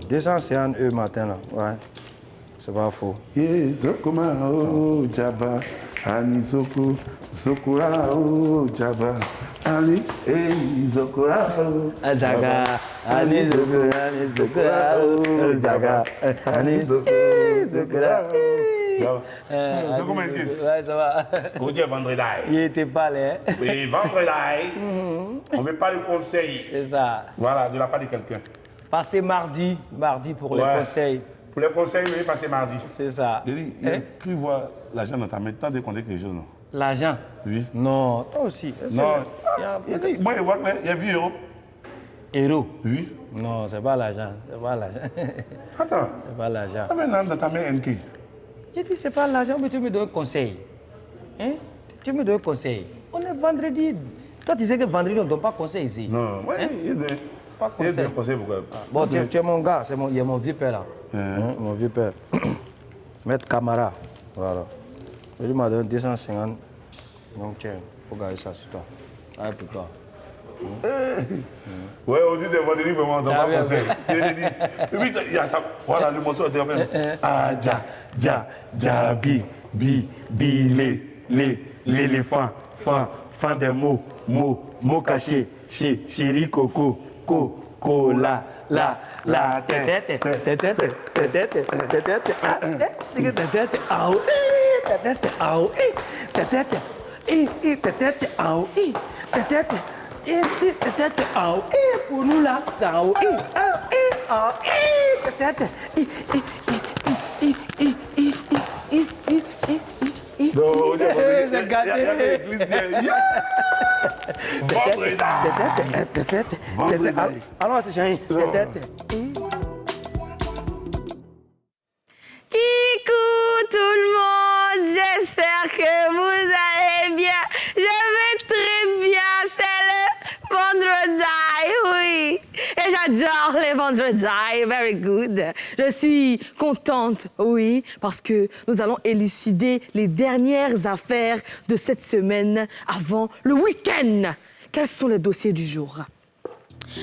250 € matin, là. Ouais. C'est pas faux. Zokuma o Jaba, Ani Zoku, Zokura o Jaba, Ani Zokura o Jaga, Ani Zokura o Jaga, Ani Zokura o. C'est comment il Ouais, ça va. On dit vendredi. Il était pas là. Oui, vendredi. On ne veut pas le conseil. C'est ça. Voilà, de la part de quelqu'un. Passez mardi pour les conseils. Pour les conseils, oui, passer mardi. C'est ça. Il a cru voir l'argent dans ta main. Tu as décompté quelque chose, non? L'argent? Oui. Non, toi aussi. Non. Moi, je vois qu'il y a 8 €. Héros? Oui. Non, c'est pas l'argent. C'est pas l'argent. Attends. C'est pas l'argent. Tu avais un dans ta main, NK. J'ai dit, c'est pas l'argent, mais tu me donnes un conseil. Hein? Tu me donnes un conseil. On est vendredi. Toi, tu sais que vendredi, on ne donne pas conseil ici. Non, oui, il y a pas conseil. Il y a des conseils pourquoi. Bon, tu es mon gars, il y a mon vieux père là. Mon vieux père. Maître Camara. Voilà. Il m'a donné 250. Donc, tiens, il faut garder ça sur toi. Allez, pour toi. Ouais, on dit c'est vendredi, vraiment, on ne donne pas conseil. Il y a ça. Voilà, le morceau était même. Ah, bi, l'éléphant, fan des mots cachés, chéri, coco, cola, la, tête, Alors, c'est chéri. Coucou tout le monde, j'espère que vous allez bien. Je vais très bien, c'est le vendredi, oui. Et j'adore les vendredis, very good. Je suis contente, oui, parce que nous allons élucider les dernières affaires de cette semaine avant le week-end. Quels sont les dossiers du jour?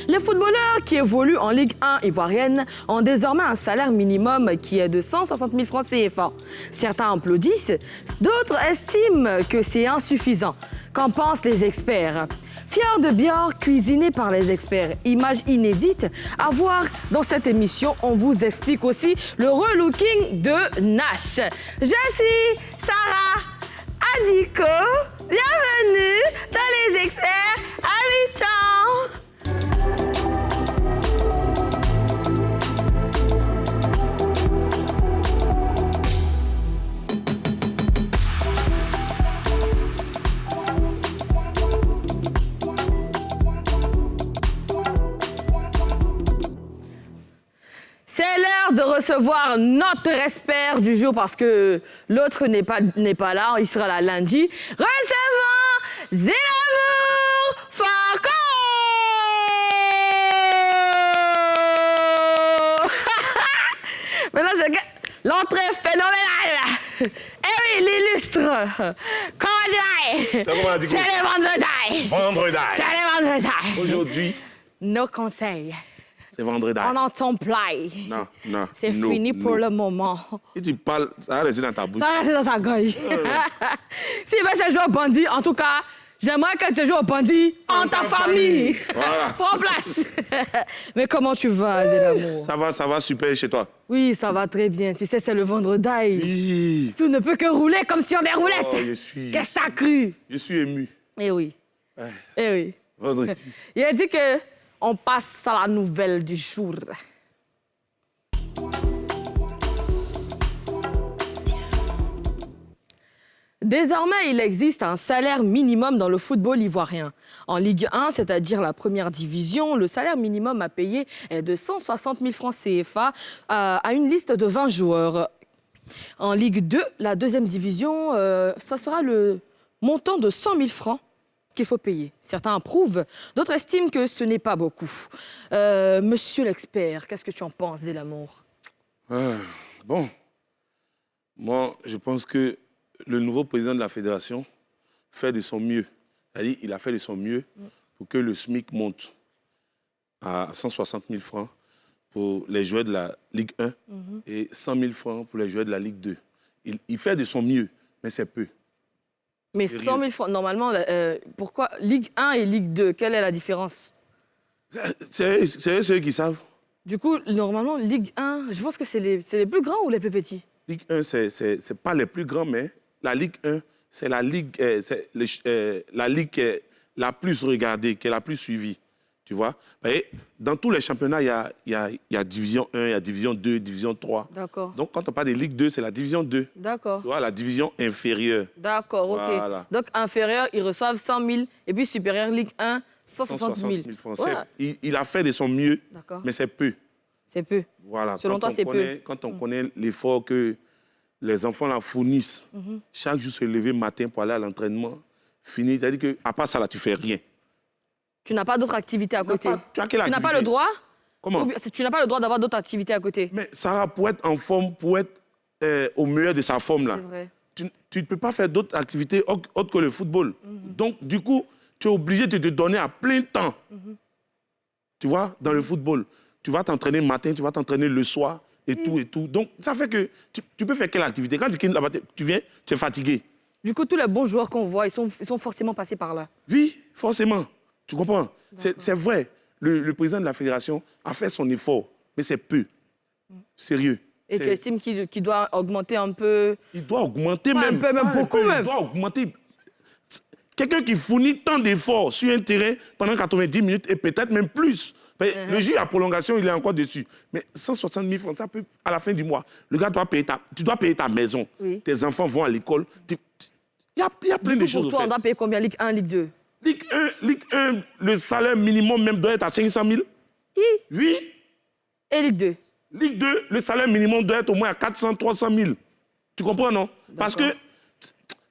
Les footballeurs qui évoluent en Ligue 1 ivoirienne ont désormais un salaire minimum qui est de 160 000 francs CFA. Certains applaudissent, d'autres estiment que c'est insuffisant. Qu'en pensent les experts? Fier de Bior, cuisiné par les experts. Images inédites à voir dans cette émission. On vous explique aussi le relooking de Nash. Je suis Sarah Adiko. Bienvenue dans les experts à Abidjan. C'est l'heure de recevoir notre expert du jour parce que l'autre n'est pas là, il sera là lundi. Recevons Zélamour Farco. Maintenant, c'est l'entrée phénoménale. Eh oui, l'illustre. Comment dirais-je? C'est le vendredi. Vendredi. C'est le vendredi. Aujourd'hui, nos conseils. c'est vendredi. On entend play. Non. C'est fini pour le moment. Si tu parles, ça va rester dans ta bouche. Ça va rester dans sa gorge. S'il veut se jouer au bandit, en tout cas, j'aimerais que tu joues au bandit en ta famille. Voilà. Prends place. Mais comment tu vas, Zélamour? Ça va super chez toi. Oui, ça va très bien. Tu sais, c'est le vendredi. Oui. Tout ne peut que rouler comme sur des roulettes. Oh, je suis... Qu'est-ce que t'as cru? Je suis ému. Eh oui. Eh oui. Vendredi. Il a dit que on passe à la nouvelle du jour. Désormais, il existe un salaire minimum dans le football ivoirien. En Ligue 1, c'est-à-dire la première division, le salaire minimum à payer est de 160 000 francs CFA à une liste de 20 joueurs. En Ligue 2, la deuxième division, ça sera le montant de 100 000 francs qu'il faut payer. Certains approuvent, d'autres estiment que ce n'est pas beaucoup. Monsieur l'expert, qu'est-ce que tu en penses, Zélamour? Bon, moi, je pense que le nouveau président de la fédération fait de son mieux. C'est-à-dire, il a fait de son mieux pour que le SMIC monte à 160 000 francs pour les joueurs de la Ligue 1 et 100 000 francs pour les joueurs de la Ligue 2. Il fait de son mieux, mais c'est peu. Mais Sérieux. 100 000 francs, normalement, pourquoi Ligue 1 et Ligue 2, quelle est la différence? C'est ceux qui savent. Du coup, normalement, Ligue 1, je pense que c'est les plus grands ou les plus petits? Ligue 1, c'est pas les plus grands, mais la Ligue 1, c'est la ligue, la ligue qui est la plus regardée, qui est la plus suivie. Tu vois? Et dans tous les championnats, il y a Division 1, il y a Division 2, Division 3. D'accord. Donc, quand on parle de Ligue 2, c'est la Division 2. D'accord. Tu vois, la division inférieure. D'accord, ok. Voilà. Donc, inférieur, ils reçoivent 100 000. Et puis, supérieur, Ligue 1, 160 000. francs. Ouais. Il a fait de son mieux, D'accord. mais c'est peu. C'est peu. Voilà. Selon toi, c'est peu. Quand on connaît l'effort que les enfants là fournissent, chaque jour se lever matin pour aller à l'entraînement, fini, c'est-à-dire qu'à part ça, là, tu fais rien. Tu n'as pas d'autres activités à côté. Tu as quelle Tu n'as pas activité? le droit? Comment? Ou bien, tu n'as pas le droit d'avoir d'autres activités à côté. Mais Sarah, pour être en forme, pour être au meilleur de sa forme, là, C'est vrai. tu ne peux pas faire d'autres activités autres que le football. Donc, du coup, tu es obligé de te donner à plein temps. Tu vois, dans le football. Tu vas t'entraîner le matin, tu vas t'entraîner le soir, et tout, et tout. Donc, ça fait que tu peux faire quelle activité? Quand tu quittes là-bas, tu viens, tu es fatigué. Du coup, tous les bons joueurs qu'on voit, ils sont forcément passés par là. Oui, forcément. Tu comprends? C'est vrai. Le président de la fédération a fait son effort, mais c'est peu. Sérieux. Et tu estimes qu'il doit augmenter un peu? Il doit augmenter Pas même. un peu, même Pas un beaucoup peu, même. Il doit augmenter. Quelqu'un qui fournit tant d'efforts sur un terrain pendant 90 minutes et peut-être même plus. Le juge à prolongation, il est encore dessus. Mais 160 000 francs, ça peut, à la fin du mois, le gars doit payer tu dois payer ta maison. Oui. Tes enfants vont à l'école. Il y a plein de Du coup, choses pour à toi, faire. on doit payer combien? Ligue 1, Ligue 2? Ligue 1, le salaire minimum même doit être à 500 000. Oui. Et Ligue 2? Ligue 2, le salaire minimum doit être au moins à 400, 300 000. Tu comprends, non? Parce que,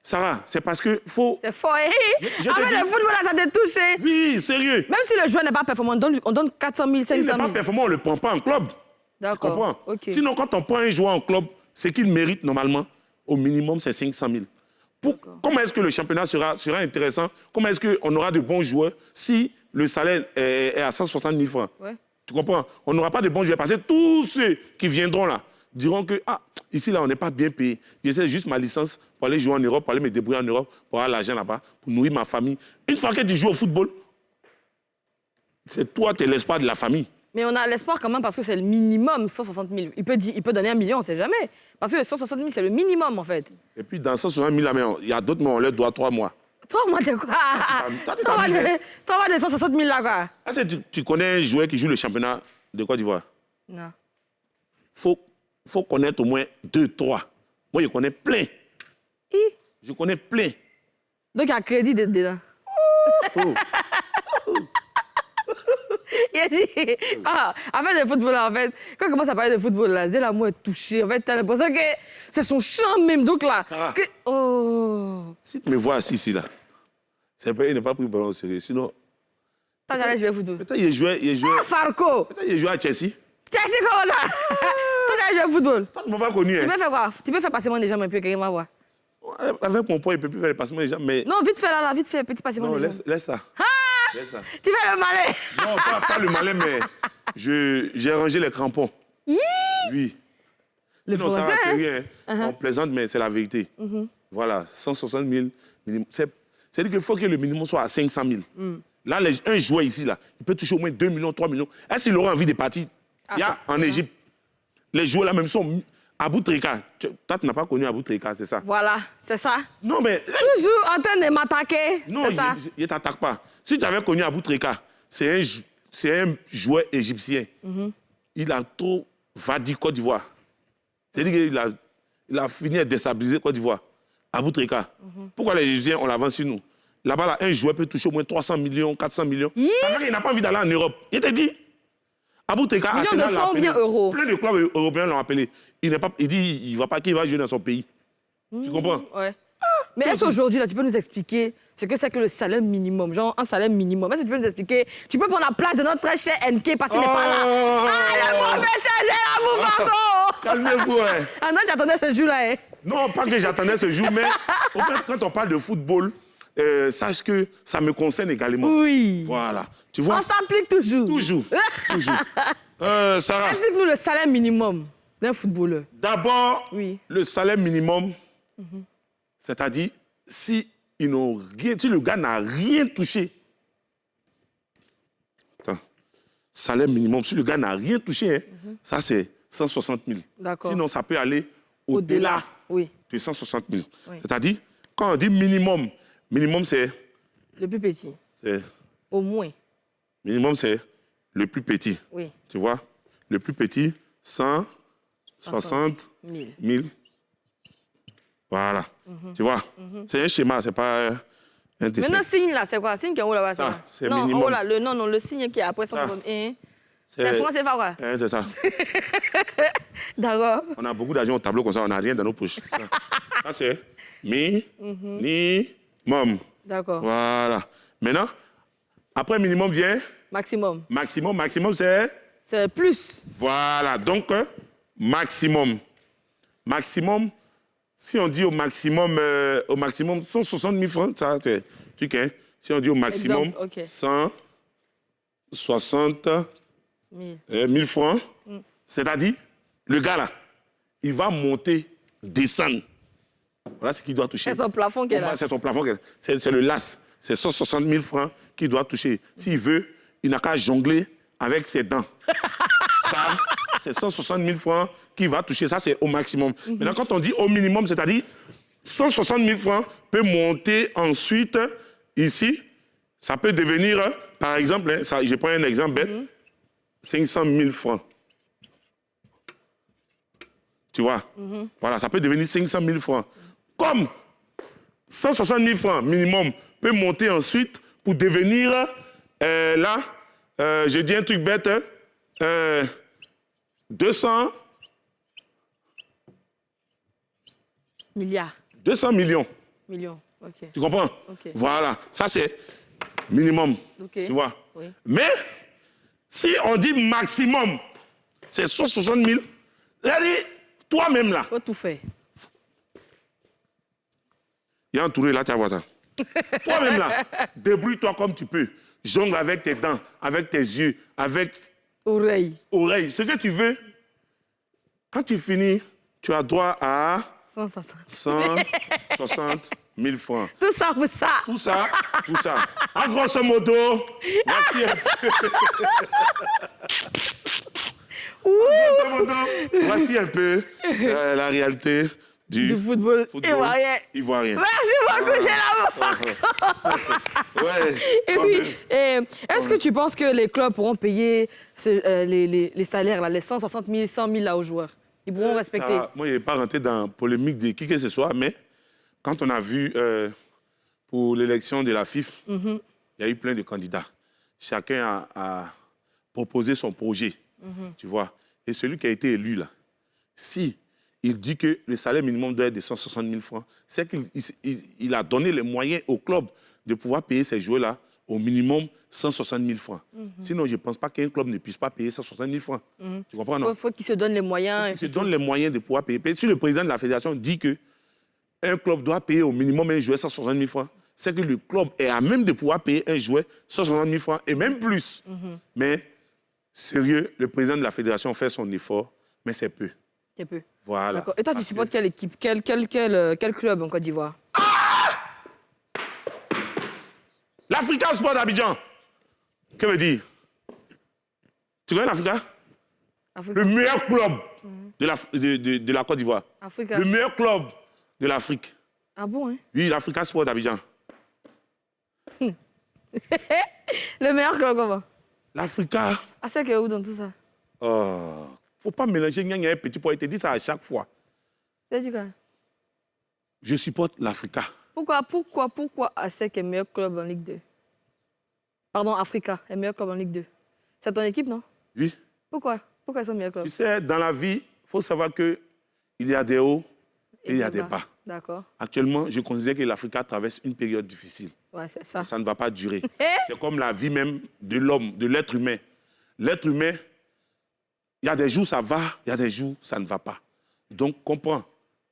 Sarah, c'est parce que faut... C'est fort. je En te fait, dis- le football, là, ça te touche. Hein. Oui, sérieux. Même si le joueur n'est pas performant, on donne 400 000, S'il 500 n'est 000. pas performant, on ne le prend pas en club. Tu D'accord. comprends? Ok. Sinon, quand on prend un joueur en club, c'est qu'il mérite normalement, au minimum, c'est 500 000. Comment est-ce que le championnat sera intéressant? Comment est-ce qu'on aura de bons joueurs si le salaire est à 160 000 francs? Ouais. Tu comprends? On n'aura pas de bons joueurs parce que tous ceux qui viendront là diront que ici, là, on n'est pas bien payé. J'essaie juste ma licence pour aller jouer en Europe, pour aller me débrouiller en Europe, pour avoir l'argent là-bas, pour nourrir ma famille. Une fois que tu joues au football, c'est toi, tu es l'espoir de la famille. Mais on a l'espoir quand même parce que c'est le minimum, 160 000. Il peut donner 1 million, on ne sait jamais. Parce que 160 000, c'est le minimum, en fait. Et puis, dans 160 000, là, il y a d'autres, mais on leur doit 3 mois. Toi, moi, t'es quoi? Toi, tu Toi, t'amuses, hein. moi, des 160 000 là, quoi. Est-ce que tu connais un joueur qui joue le championnat de Côte d'Ivoire? Non. Faut connaître au moins 2, 3. Moi, je connais plein. Je connais plein. Donc, il y a crédit dedans. Oh. Il a dit, en fait, le football, en fait, quand on commence à parler de football, là, Zé l'amour est touché. En fait, t'as l'impression que c'est son champ même. Donc là, Sarah. oh. Si tu me vois assis ici, là, c'est pas, il n'est pas pris le ballon au sérieux. Sinon, T'as jamais joué au football. peut-être il jouait Farco. à Chelsea. Chelsea, comment ça? Toi, t'as joué au football. Toi, tu ne m'as pas connu. Tu Hein. peux faire quoi? Tu peux faire passer des jambes un peu, quelqu'un va voir. Avec mon poids, il ne peut plus faire les passements des jambes, mais... Non, vite fait là, vite fait, petit passement Non, des jambes. laisse ça. Laisse ça. Tu fais le malin. Non, pas le malin, mais j'ai rangé les crampons. Oui. Le Sinon, ça va, français, c'est hein? rien. On plaisante, mais c'est la vérité. Voilà, 160 000 minimum. C'est-à-dire qu'il faut que le minimum soit à 500 000. Là, un joueur ici, là, il peut toucher au moins 2 millions, 3 millions. Est-ce qu'il aura envie de partir? Il y a en Égypte, les joueurs là même sont Abou Trika. Toi, tu n'as pas connu Abou Trika, c'est ça? Voilà, c'est ça. Non, mais... Toujours en train de m'attaquer. Non, C'est ça. il ne t'attaque pas. Si tu avais connu Abou Trika, c'est un joueur égyptien. Il a trop vadi Côte d'Ivoire. C'est-à-dire qu'il a fini à déstabiliser Côte d'Ivoire. Abou Trika. Pourquoi les Égyptiens, on l'avance sur nous? Là-bas, là, un joueur peut toucher au moins 300 millions, 400 millions. Ça veut dire qu'il n'a pas envie d'aller en Europe. Il t'a dit. Abou Trika, Millions de Arsenal l'a francs ou appelé. bien euros? Plein de clubs européens l'ont appelé. Il dit qu'il ne va pas qu'il va jouer dans son pays. Tu comprends? Ouais. Mais est-ce qu'aujourd'hui, là, tu peux nous expliquer ce que c'est que le salaire minimum? Genre, un salaire minimum. Est-ce que tu peux nous expliquer? Tu peux prendre la place de notre très cher NK parce qu'il n'est pas là. Ah, le professeur, c'est l'amour, Marco! Calmez-vous, hein. Ah non, tu attendais ce jour-là, hein? Non, pas que j'attendais ce jour, mais au fait, quand on parle de football, sache que ça me concerne également. Oui. Voilà. Tu vois? On s'applique toujours. Toujours. Toujours. Sarah. Explique-nous le salaire minimum d'un footballeur. D'abord, Oui. le salaire minimum, c'est-à-dire si le gars n'a rien touché. Attends. Salaire minimum, si le gars n'a rien touché, hein, ça c'est 160 000. D'accord. Sinon, ça peut aller au-delà Oui. de 160 000. Oui. C'est-à-dire, quand on dit minimum, minimum c'est... Le plus petit. Au moins. Minimum c'est le plus petit. Oui. Tu vois? Le plus petit, 160 000. Voilà. Tu vois? C'est un schéma, c'est pas un dessin. Maintenant, signe là, c'est quoi? Signe qui est en haut là-bas, Ça, c'est non, minimum. en haut là, non, le signe qui est après 161. C'est franc, c'est pas quoi? C'est ça. D'accord. On a beaucoup d'argent au tableau comme ça, on n'a rien dans nos poches. Ça c'est minimum. D'accord. Voilà. Maintenant, après minimum vient Maximum. maximum. Maximum c'est... C'est plus. Voilà. Donc, maximum. Maximum, si on dit au maximum 160 000 francs, ça c'est... Tu sais, si on dit au maximum Exemple, ok. 160 000 francs, c'est-à-dire, le gars là, il va monter, descendre. Voilà ce qu'il doit toucher. C'est son plafond qu'elle a. C'est son plafond. C'est le LAS. C'est 160 000 francs qu'il doit toucher. S'il veut, il n'a qu'à jongler avec ses dents. Ça, c'est 160 000 francs qu'il va toucher. Ça, c'est au maximum. Maintenant, quand on dit au minimum, c'est-à-dire 160 000 francs peut monter ensuite ici. Ça peut devenir, par exemple, hein, ça, je prends un exemple bête, 500 000 francs. Tu vois? Voilà, ça peut devenir 500 000 francs. Comme 160 000 francs minimum peut monter ensuite pour devenir, là, je dis un truc bête, 200 Milliards. 200 millions. Millions. OK. Tu comprends? Ok. Voilà, ça c'est minimum. OK. Tu vois? Oui. Mais si on dit maximum, c'est 160 000, c'est-à-dire, toi-même là, Faut tout faire. il y a un touré là, tu vas voir ça. Toi-même là, débrouille-toi comme tu peux. Jongle avec tes dents, avec tes yeux, avec Oreille. oreilles. Ce que tu veux, quand tu finis, tu as droit à 160. 160 000 francs. Tout ça pour ça. Tout ça, tout ça. En grosso modo, voici un peu. En grosso modo, voici un peu la réalité du football ivoirien. ivoirien. Merci beaucoup, c'est la Ouais. Et puis, est-ce que tu penses que les clubs pourront payer les salaires, là, les 160 000, 100 000 là, aux joueurs? Ils pourront respecter? Ça, moi, je n'ai pas rentré dans la polémique de qui que ce soit, mais quand on a vu pour l'élection de la FIF, il y a eu plein de candidats. Chacun a proposé son projet, tu vois. Et celui qui a été élu, là, si il dit que le salaire minimum doit être de 160 000 francs, c'est qu'il a donné les moyens au club de pouvoir payer ces joueurs-là au minimum 160 000 francs. Sinon, je ne pense pas qu'un club ne puisse pas payer 160 000 francs. Tu comprends, non? Il faut qu'ils se donnent les moyens. Il se donne les moyens de pouvoir payer. Si le président de la fédération dit qu'un club doit payer au minimum un joueur 160 000 francs, c'est que le club est à même de pouvoir payer un joueur 160 000 francs et même plus. Mais, sérieux, le président de la fédération fait son effort, mais c'est peu. C'est peu. Voilà. D'accord. Et toi, tu supportes quelle équipe? Quel club en Côte d'Ivoire? L'Africa Sport d'Abidjan. Que veut dire? Tu connais l'Africa? Le meilleur club de la Côte d'Ivoire. Africa. Le meilleur club de l'Afrique. Ah bon, hein? Oui, l'Africa Sport d'Abidjan. Le meilleur club, comment? L'Africa. Ah, c'est que où dans tout ça? Oh, faut pas mélanger gna et petit pois. Il te dit ça à chaque fois. C'est du quoi? Je supporte l'Africa. Pourquoi ASEC est meilleur club en Ligue 2? Pardon, Africa est meilleur club en Ligue 2. C'est ton équipe, non? Oui. Pourquoi ils sont meilleurs clubs? Tu sais, dans la vie, il faut savoir qu'il y a des hauts et il y a des bas. D'accord. Actuellement, je considère que l'Africa traverse une période difficile. Ouais, c'est ça. Ça ne va pas durer. C'est comme la vie même de l'homme, de l'être humain. L'être humain, il y a des jours ça va, il y a des jours ça ne va pas. Donc, comprends.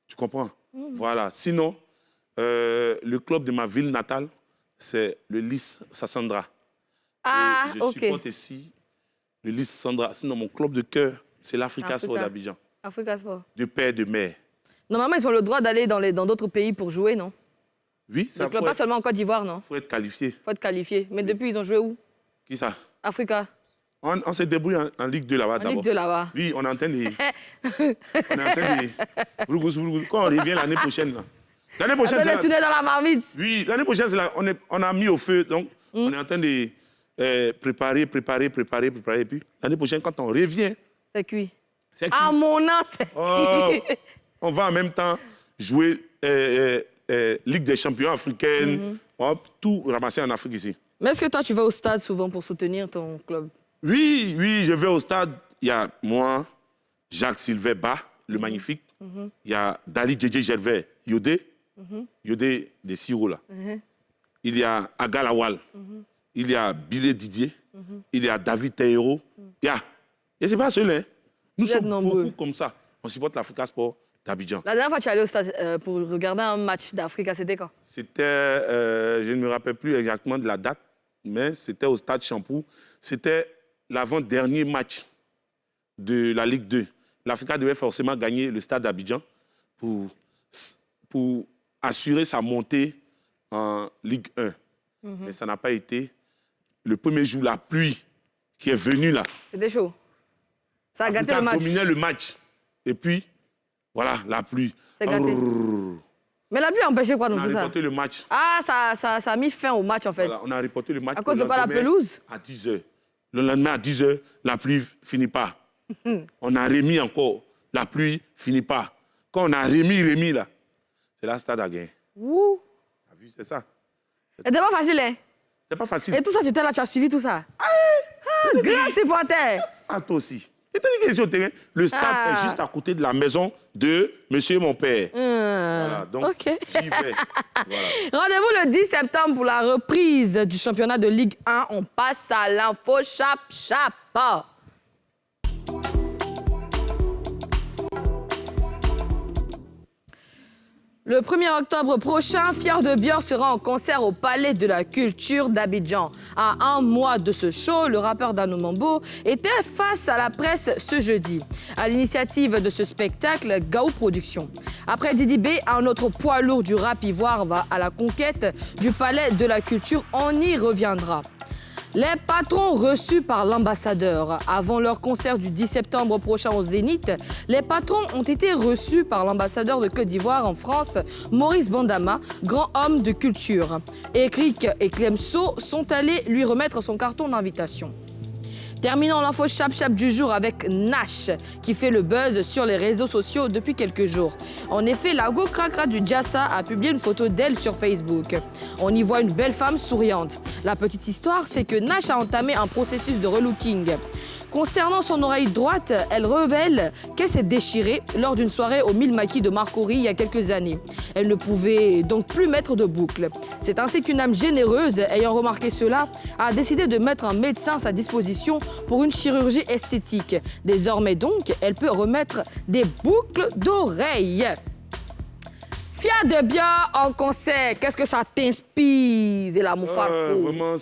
Tu comprends? Voilà. Sinon, le club de ma ville natale, c'est le Lys Sassandra. Ah, je ok. supporte ici le Lys Sandra. Sinon, mon club de cœur, c'est l'Africa Sport d'Abidjan. Africa Sport. De père et de mère. Normalement, ils ont le droit d'aller dans d'autres pays pour jouer, non? Oui, ça faut pas seulement en Côte d'Ivoire, non? Il faut être qualifié. Il faut être qualifié. Mais depuis, ils ont joué où? Qui ça? Africa. On s'est débrouillé en Ligue 2 là-bas d'abord. En Ligue 2 là-bas. Oui, on est en train de... Quand on revient l'année prochaine, là. L'année prochaine, c'est tourner dans la marmite. Oui, l'année prochaine, c'est là. On a mis au feu. Donc, on est en train de préparer. Et puis, l'année prochaine, quand on revient... C'est cuit. C'est cuit. À mon an, c'est cuit. On va en même temps jouer Ligue des champions africaine. On va tout ramasser en Afrique ici. Mais est-ce que toi, tu vas au stade souvent pour soutenir ton club? Oui, je vais au stade. Il y a moi, Jacques-Sylvain Bas, le magnifique. Il y a Dali Djedje Gervais, Yodé. Yodé des Siro, là. Il y a Agalawal. Il y a Bilé Didier. Il y a David Teiro. Il y a... Et c'est pas seul, hein. Nous sommes beaucoup comme ça. On supporte l'Africa Sport d'Abidjan. La dernière fois que tu es allé au stade pour regarder un match d'Africa, c'était quand? C'était, je ne me rappelle plus exactement de la date, mais c'était au stade Champoux. C'était l'avant-dernier match de la Ligue 2. L'Africa devait forcément gagner le stade d'Abidjan pour assurer sa montée en Ligue 1. Mais ça n'a pas été. Le premier jour, la pluie qui est venue là. C'était chaud. Ça a gâté le match. Dominait le match. Et puis, voilà, la pluie. C'est gâté. Mais la pluie a empêché quoi dans tout ça? On a reporté le match. Ah, ça a mis fin au match en fait. Voilà, on a reporté le match. À cause de quoi, la pelouse? À 10h. Le lendemain, à 10h, la pluie finit pas. On a remis encore. La pluie finit pas. Quand on a remis là, c'est là le stade a gagné. Ouh. T'as vu, c'est ça. C'était pas facile, hein? C'est pas facile. Et tout ça, tu étais là, tu as suivi tout ça? Grand supporter. Ah, toi aussi. Et t'as dit que sur le terrain, le stade est juste à côté de la maison de monsieur mon père. Voilà, donc j'y vais. Voilà. Rendez-vous le 10 septembre pour la reprise du championnat de Ligue 1. On passe à l'info chap. Le 1er octobre prochain, Fier de Bior sera en concert au Palais de la Culture d'Abidjan. À un mois de ce show, le rappeur Dano Mambo était face à la presse ce jeudi. À l'initiative de ce spectacle, Gaou Productions. Après Didi B, un autre poids lourd du rap ivoire va à la conquête du Palais de la Culture. On y reviendra. Les patrons reçus par l'ambassadeur. Avant leur concert du 10 septembre prochain au Zénith, les patrons ont été reçus par l'ambassadeur de Côte d'Ivoire en France, Maurice Bandama, grand homme de culture. Ekrik et Clemso sont allés lui remettre son carton d'invitation. Terminons l'info chap du jour avec Nash, qui fait le buzz sur les réseaux sociaux depuis quelques jours. En effet, la go cracra du Jassa a publié une photo d'elle sur Facebook. On y voit une belle femme souriante. La petite histoire, c'est que Nash a entamé un processus de relooking. Concernant son oreille droite, elle révèle qu'elle s'est déchirée lors d'une soirée au Mille Maquis de Marcory il y a quelques années. Elle ne pouvait donc plus mettre de boucle. C'est ainsi qu'une âme généreuse, ayant remarqué cela, a décidé de mettre un médecin à sa disposition pour une chirurgie esthétique. Désormais donc, elle peut remettre des boucles d'oreilles. Fier de Bior en concert, qu'est-ce que ça t'inspire, Zéla Moufarko? Vraiment,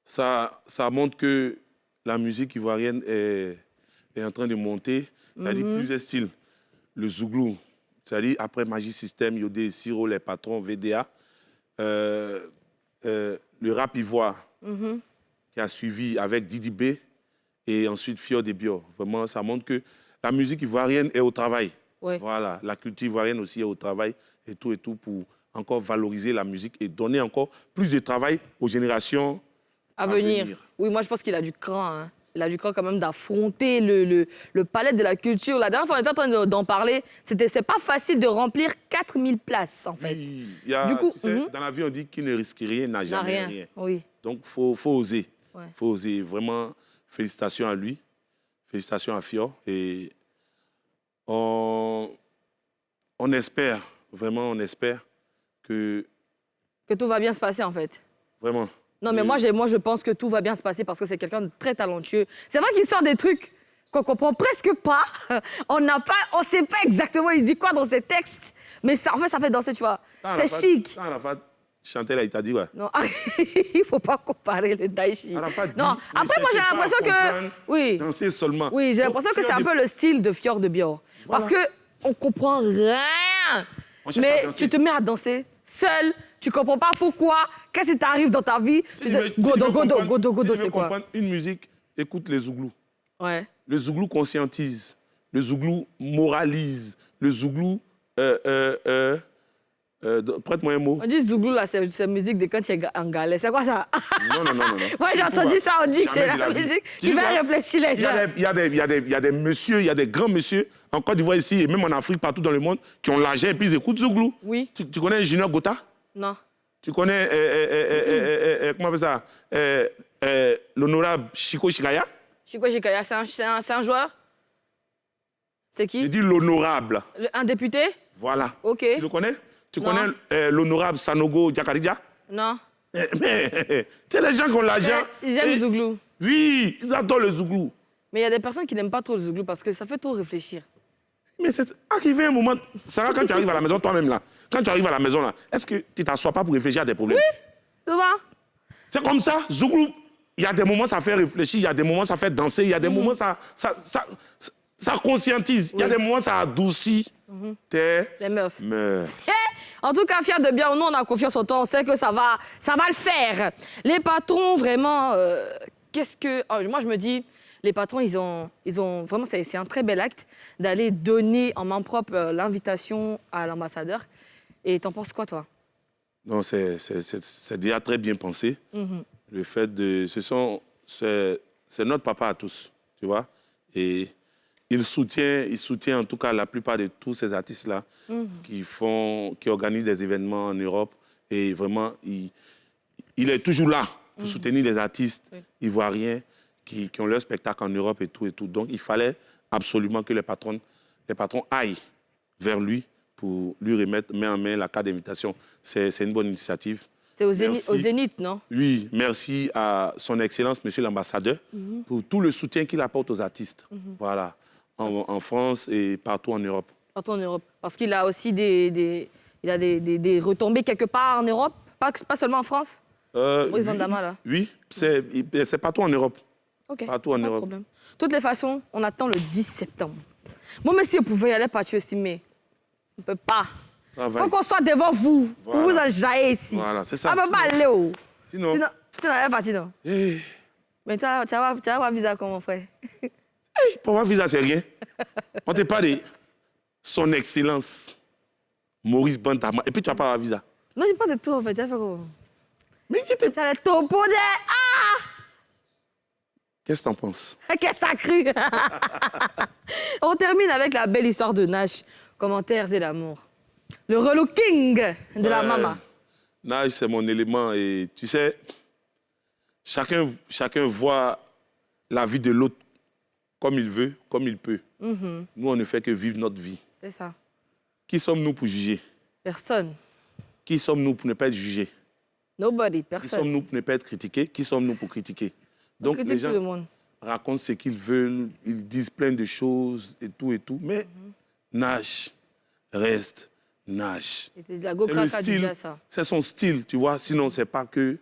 ça montre que la musique ivoirienne est en train de monter. C'est-à-dire plusieurs styles. Le zouglou, c'est-à-dire après Magic System, Yodé, Siro, les patrons, VDA. Le rap ivoire qui a suivi avec Didi B et ensuite Fier de Bior. Vraiment, ça montre que la musique ivoirienne est au travail. Oui. Voilà, la culture ivoirienne aussi est au travail et tout pour encore valoriser la musique et donner encore plus de travail aux générations à venir. Oui, moi je pense qu'il a du cran. Hein. Il a du cran quand même d'affronter le palais de la culture. La dernière fois, on était en train d'en parler. C'est pas facile de remplir 4000 places, en fait. Oui, du coup, tu sais, dans la vie, on dit qu'il ne risque rien, n'a jamais rien. Oui. Donc, il faut oser. Ouais. Faut oser. Vraiment, félicitations à lui. Félicitations à Fior. Et on espère, vraiment, on espère que tout va bien se passer, en fait. Vraiment. Non, mais moi, je pense que tout va bien se passer parce que c'est quelqu'un de très talentueux. C'est vrai qu'il sort des trucs qu'on comprend presque pas. On sait pas exactement il dit quoi dans ses textes, mais ça, en fait, ça fait danser, tu vois. C'est chic. Quand Arafat chantais là, il t'a dit quoi? Non, il ne faut pas comparer le daishi. Arafat dit, Non, ne après, moi, j'ai cherchez pas l'impression à comprendre, que... Oui, danser seulement. oui j'ai Donc, l'impression que c'est Fior un de- peu le style de Fior de Bior. Voilà. Parce qu'on ne comprend rien. On cherche à Mais danser. tu te mets à danser seul, tu ne comprends pas pourquoi, qu'est-ce qui t'arrive dans ta vie. Si tu veux Godo, comprendre c'est quoi? une musique, écoute les Zouglous. Ouais. Le Zouglou conscientise, le Zouglou moralise, le Zouglou... prête-moi un mot. On dit Zouglou, là, c'est musique de quand tu es en galère. C'est quoi ça? Non. Moi, j'ai entendu ça, on dit que c'est Jamais de la vie. musique Tu qui dis fait quoi? réfléchir les gens. Il y a des messieurs, il y a des grands messieurs en Côte d'Ivoire ici et même en Afrique, partout dans le monde, qui ont l'argent et puis ils écoutent Zouglou. Oui. Tu connais Junior Gota? Non. Tu connais, comment on appelle ça? L'honorable Chico Chikaya? Chico Chikaya, c'est un joueur? C'est Je qui? dis l'honorable. Un député? Voilà. Ok. Tu le connais? Tu Non. connais l'honorable Sanogo Diakaridja? Non. Mais c'est des gens qui ont l'argent. Ils aiment Et- le Zouglou. Oui, ils adorent le Zouglou. Mais il y a des personnes qui n'aiment pas trop le Zouglou parce que ça fait trop réfléchir. Mais c'est arrivé un moment. Sarah, quand tu arrives à la maison, toi-même là, quand tu arrives à la maison là, est-ce que tu t'assois pas pour réfléchir à des problèmes? Souvent? C'est comme ça, Zouglou. Il y a des moments, ça fait réfléchir, il y a des moments, ça fait danser, il y a des moments, ça conscientise, il y a des moments, ça adoucit tes Les mœurs. mœurs. En tout cas, fier de bien, nous, on a confiance en toi, on sait que ça va le faire. Les patrons, vraiment, moi, je me dis, les patrons, ils ont vraiment, c'est un très bel acte d'aller donner en main propre l'invitation à l'ambassadeur. Et t'en penses quoi, toi? Non, c'est déjà très bien pensé. Le fait de... C'est notre papa à tous, tu vois. Et il soutient en tout cas la plupart de tous ces artistes-là qui organisent des événements en Europe. Et vraiment, il est toujours là pour soutenir les artistes ivoiriens qui ont leur spectacle en Europe et tout. Donc, il fallait absolument que les patrons aillent vers lui pour lui remettre main en main la carte d'invitation. C'est une bonne initiative. C'est au Merci. Zénith, non? Oui, merci à son Excellence, Monsieur l'ambassadeur, pour tout le soutien qu'il apporte aux artistes. Voilà, en France et partout en Europe. Partout en Europe. Parce qu'il a aussi des retombées quelque part en Europe, pas seulement en France. Maurice Bandama, là. Oui, c'est partout en Europe. OK, Partout en pas de Europe. problème. De toutes les façons, on attend le 10 septembre. Moi, même si on pouvait y aller par Dieu aussi, mais on ne peut pas. Il faut qu'on soit devant vous, pour vous Voilà. enjailler ici. Voilà, c'est ça. On ne peut pas aller où? Sinon, Sinon, on est parti, non? eh, Mais tu vas avoir visa comment, frère? pour moi, visa, c'est rien. On te parle de son Excellence, Maurice Bandama, et puis tu n'as pas avoir visa. Non, j'ai pas de tout, en fait. Tu vas faire comment? Mais qui te- Tu as le topo de... Ah! qu'est-ce que tu en penses? Qu'est-ce que t'as cru? On termine avec la belle histoire de Nash. Commentaires et l'amour. Le relooking de la maman. Nage, c'est mon élément. Et tu sais, chacun voit la vie de l'autre comme il veut, comme il peut. Nous, on ne fait que vivre notre vie. C'est ça. Qui sommes-nous pour juger? Personne. Qui sommes-nous pour ne pas être jugés? Nobody, Qui personne. sommes-nous pour ne pas être critiqués? Qui sommes-nous pour critiquer? On Donc, critique les gens tout le monde. racontent ce qu'ils veulent, ils disent plein de choses et tout. Mais Nash reste Nash. C'était de la C'est le go-kaka du style, jazz, ça. c'est son style, tu vois. Sinon, c'est pas que,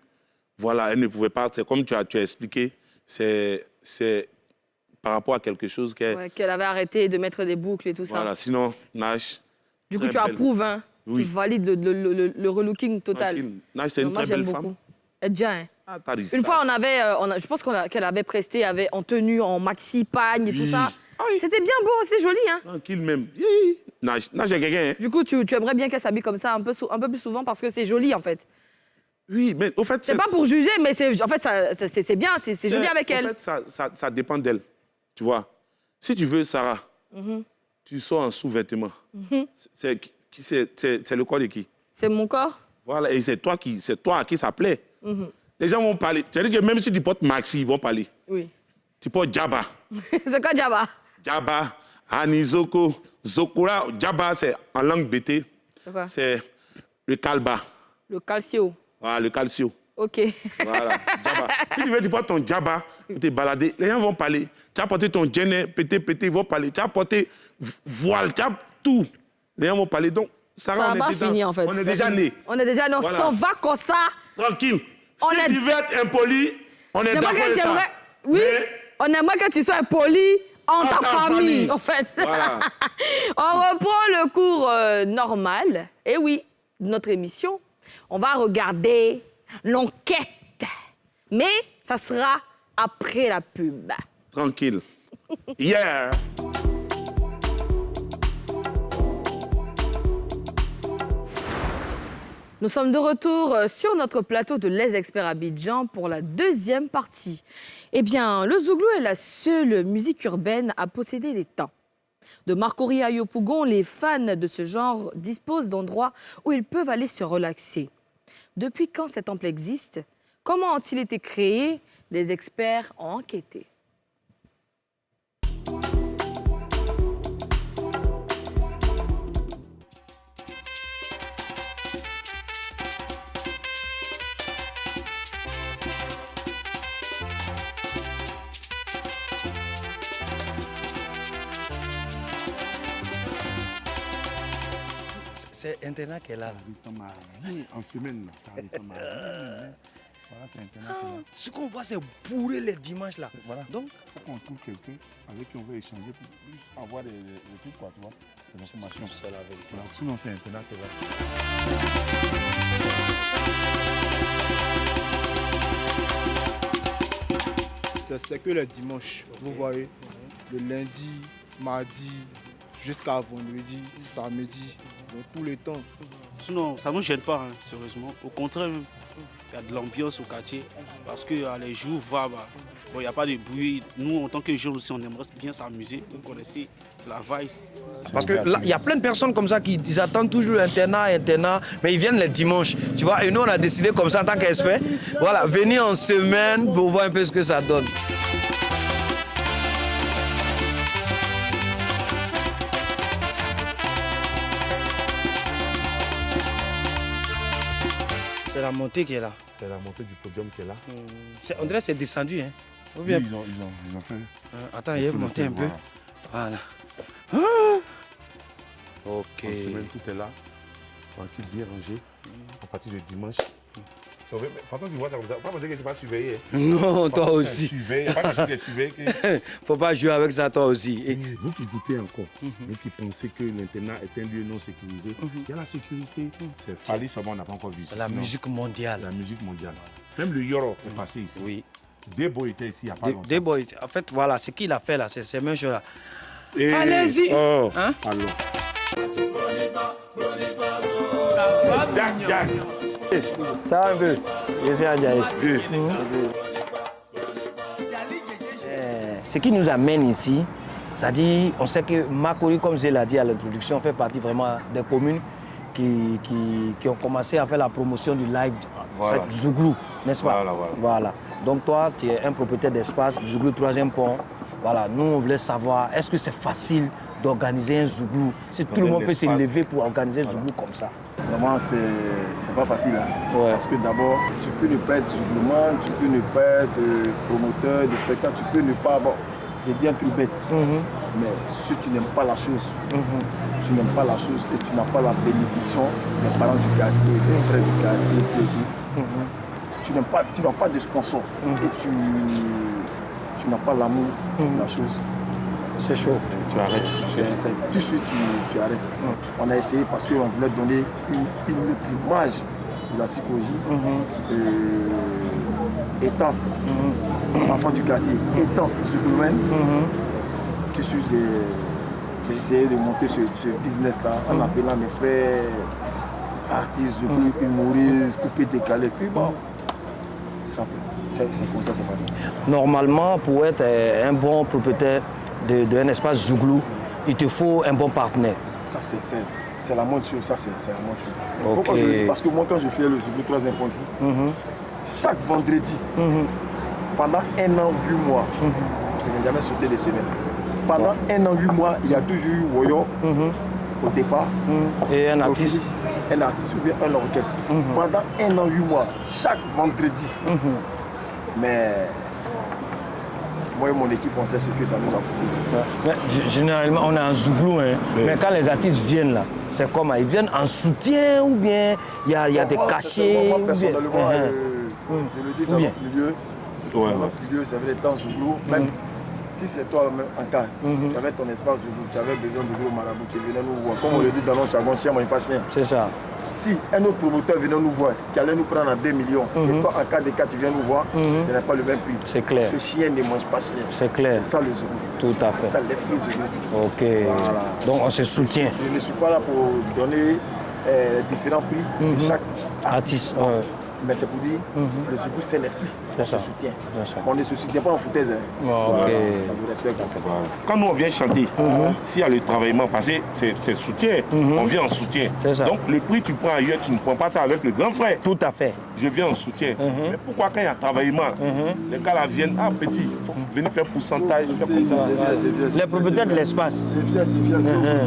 voilà, elle ne pouvait pas. C'est comme tu as expliqué, c'est par rapport à quelque chose qu'elle. Ouais, qu'elle avait arrêté de mettre des boucles et tout ça. Voilà, sinon, Nash. Du coup, très tu belle. approuves, hein? Oui. Tu valides le relooking total. Tranquille. Nash, c'est Non, une moi, très j'aime belle beaucoup. femme. Elle est déjà, hein? Ah, t'as dit Une ça. fois, je pense qu'elle avait presté en tenue, en maxi, pagne et tout Oui. ça. Ah oui. C'était bien beau, c'était joli, hein? Tranquille même. Hi. Nash est quelqu'un, hein. Du coup, tu aimerais bien qu'elle s'habille comme ça un peu plus souvent parce que c'est joli, en fait. Oui, mais au fait, C'est pas pour juger, mais en fait, c'est bien, c'est joli avec elle. En fait, ça dépend d'elle. Tu vois. Si tu veux, Sarah, tu sors en sous-vêtements. C'est le corps de qui? C'est mon corps. Voilà, et c'est toi à qui ça plaît. Les gens vont parler. C'est-à-dire que même si tu portes Maxi, ils vont parler. Oui. Tu portes Djaba. C'est quoi, Djaba? Djaba, Anizoko, Zokora. Djaba, c'est en langue BT. C'est quoi? C'est le Kalba. Le calcio. Voilà, le calcio. OK. Voilà, Djaba. Si tu portes ton Djaba pour te balader, les gens vont parler. Tu as porté ton djenne, pété, ils vont parler. Tu as porté voile, tu as tout. Les gens vont parler. Donc, Sarah, Ça on va est dedans. finir en fait. On est déjà nés. On est déjà nés, on Voilà. s'en va comme ça. Tranquille. On Si est- tu veux être impoli, on est d'accord avec ça. Oui, Mais on aimerait que tu sois poli en ta famille, en fait. Voilà. On reprend le cours normal. Et oui, de notre émission, on va regarder l'enquête. Mais ça sera après la pub. Tranquille. Yeah. Nous sommes de retour sur notre plateau de Les Experts Abidjan pour la deuxième partie. Eh bien, le zouglou est la seule musique urbaine à posséder des temps. De Marcory à Yopougon, les fans de ce genre disposent d'endroits où ils peuvent aller se relaxer. Depuis quand cet temple existe? Comment ont-ils été créés? Les experts ont enquêté. C'est Internet qui est là. Ils sont mariés en semaine. Là. Ils sont mariés. Voilà, c'est Internet qui est là. Ce qu'on voit, c'est bourré les dimanches là. Voilà. Donc, il faut qu'on trouve quelqu'un avec qui on veut échanger pour plus avoir des trucs, quoi, tu vois, des informations. c'est la vérité. Voilà. Sinon, c'est Internet qui est là. C'est que le dimanche, vous voyez. Le lundi, mardi, jusqu'à vendredi, samedi, dans tous les temps. Sinon, ça ne nous gêne pas, hein, sérieusement. Au contraire, même, il y a de l'ambiance au quartier. Parce que les jours vont, il n'y a pas de bruit. Nous, en tant que jeunes aussi, on aimerait bien s'amuser. Vous connaissez, c'est la vice. parce que là, il y a plein de personnes comme ça qui ils attendent toujours internat, mais ils viennent les dimanches. Tu vois, et nous, on a décidé comme ça en tant qu'experts, voilà, venir en semaine pour voir un peu ce que ça donne. C'est la montée qui est là. C'est la montée du podium qui est là. On dirait que c'est descendu, hein. Ou Oui, bien... ils ont fait. Attends, il est monté un peu. Voilà. Voilà. Ok. En semaine, tout est là. Tranquille, bien rangé. À partir de dimanche. François, tu vois ça comme ça. Pas me dire que je ne suis pas surveillé. Non, toi aussi. Surveillé. Pas que je suis surveillé. Faut pas jouer avec ça, toi aussi. Et... Vous qui doutez encore, vous qui pensez que l'internat est un lieu non sécurisé, il y a la sécurité. C'est Fali seulement, on n'a pas encore vu. La Sinon, musique mondiale. La musique mondiale. Même le Yoro est passé ici. Oui. Debo était ici il n'y a pas longtemps. Debo, en fait, voilà, ce qu'il a fait là, c'est même chose là. Et- Allez-y. Oh, Hein? allons. Jack, Jack. Ça va un peu. Je suis Adjaï. Ce qui nous amène ici, c'est-à-dire, on sait que Marcory, comme je l'ai dit à l'introduction, fait partie vraiment des communes qui ont commencé à faire la promotion du live Voilà. Zouglou, n'est-ce pas? Voilà. Donc toi, tu es un propriétaire d'espace, Zouglou 3e pont. Voilà, nous, on voulait savoir, est-ce que c'est facile d'organiser un Zouglou? Si tout le monde peut se lever pour organiser un Zouglou comme ça. Vraiment, c'est pas facile. Hein. Ouais. Parce que d'abord, tu peux ne pas être zouglouman, tu peux ne pas être promoteur de spectacle, tu peux ne pas. Bon, j'ai dit un truc bête. Mais si tu n'aimes pas la chose, tu n'aimes pas la chose et tu n'as pas la bénédiction des parents du quartier, des frères du quartier, tu n'as pas de sponsor et tu n'as pas l'amour de la chose. C'est chaud. Tu arrêtes. Tout de suite, tu arrêtes. On a essayé parce qu'on voulait donner une autre image de la psychologie. Étant enfant du quartier, étant zougloumen, tout de suite, j'ai essayé de monter ce business-là en appelant mes frères artistes, zouglou, humoristes, coupés, décalés. Puis bon, c'est comme ça, c'est parti. Normalement, pour être un bon propriétaire d'un espace Zouglou, il te faut un bon partenaire. Ça, c'est la moindre chose. Ça, c'est la moindre chose. Ok. Pourquoi je le dis? Parce que moi, quand je fais le Zouglou 3e point ici, chaque vendredi, pendant 1 an, 8 mois, je n'ai jamais sauté des semaines. Pendant 1 an, 8 mois, il y a toujours eu Woyo au départ. Et un au artiste. finish, un artiste ou bien un orchestre. Pendant 1 an, 8 mois, chaque vendredi. Mais moi et mon équipe, on sait ce que ça nous a coûté. Mais généralement, on a un Zouglou, hein. Mais quand les artistes viennent là, c'est comment? Ils viennent en soutien ou bien il y a des cachets? Moi, ou bien- personnellement, je le dis dans bien. notre milieu. Ouais, Dans notre milieu, ça veut dire temps Zouglou. Même si c'est toi en cas, tu avais ton espace Zouglou, tu avais besoin de gros marabouts qui venaient nous voir. Comme on le dit dans nos jargon, chien, moi, pas chien. C'est ça. Si un autre promoteur venait nous voir, qui allait nous prendre à 2 millions, et toi, en cas de cas, tu viens nous voir, ce n'est pas le même prix. C'est clair. Parce que chien ne mange pas chien. C'est clair. C'est ça le Zouglou. Tout à fait. C'est ça l'esprit Zouglou. Ok. Voilà. Donc on se soutient. Je ne suis pas là pour donner différents prix de chaque Artiste. artiste. Mais c'est pour dire, le Zouglou, c'est l'esprit. On ça. se soutient. C'est ça. On ne se soutient pas en foutaise. Hein. Ok. Voilà. On vous respecte. Quand nous on vient chanter, s'il y a le travaillement passé, c'est soutien. On vient en soutien. C'est ça. Donc le prix tu prends ailleurs, tu ne prends pas ça avec le grand frère. Tout à fait. Je viens en soutien. Mais pourquoi quand il y a travaillement, les gars là viennent, ah petit, il faut venir faire pourcentage, faire comme ça. Les propriétaires de l'espace. C'est fier, c'est fier.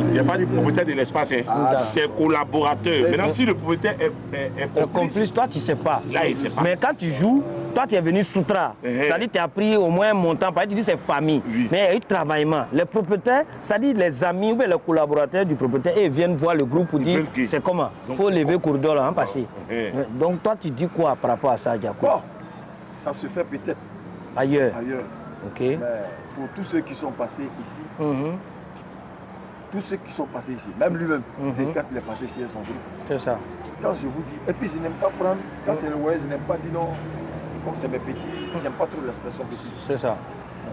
Il n'y a pas de propriétaire de l'espace, hein. C'est collaborateur. Maintenant si le propriétaire est Le complice, toi tu sais pas. là il sait pas. Mais quand tu joues, toi tu es venu soutra. C'est-à-dire tu as pris au moins un montant. Par exemple, tu dis c'est famille. Oui. Mais il y a eu travaillement. Les propriétaires, c'est-à-dire les amis ou bien les collaborateurs du propriétaire, ils viennent voir le groupe pour dire veulent que- c'est comment. Il faut lever le corridor là, en passer. Eh. Donc toi tu dis quoi par rapport à ça, Diakou? Bon, ça se fait peut-être Ailleurs. ailleurs. Ok. Mais pour tous ceux qui sont passés ici, tous ceux qui sont passés ici, même lui-même, c'est quand il est passé chez son groupe. C'est ça. Quand je vous dis, et puis je n'aime pas prendre, quand c'est le voyage, je n'aime pas dire non, comme c'est mes petits, j'aime pas trop l'expression petit. C'est ça.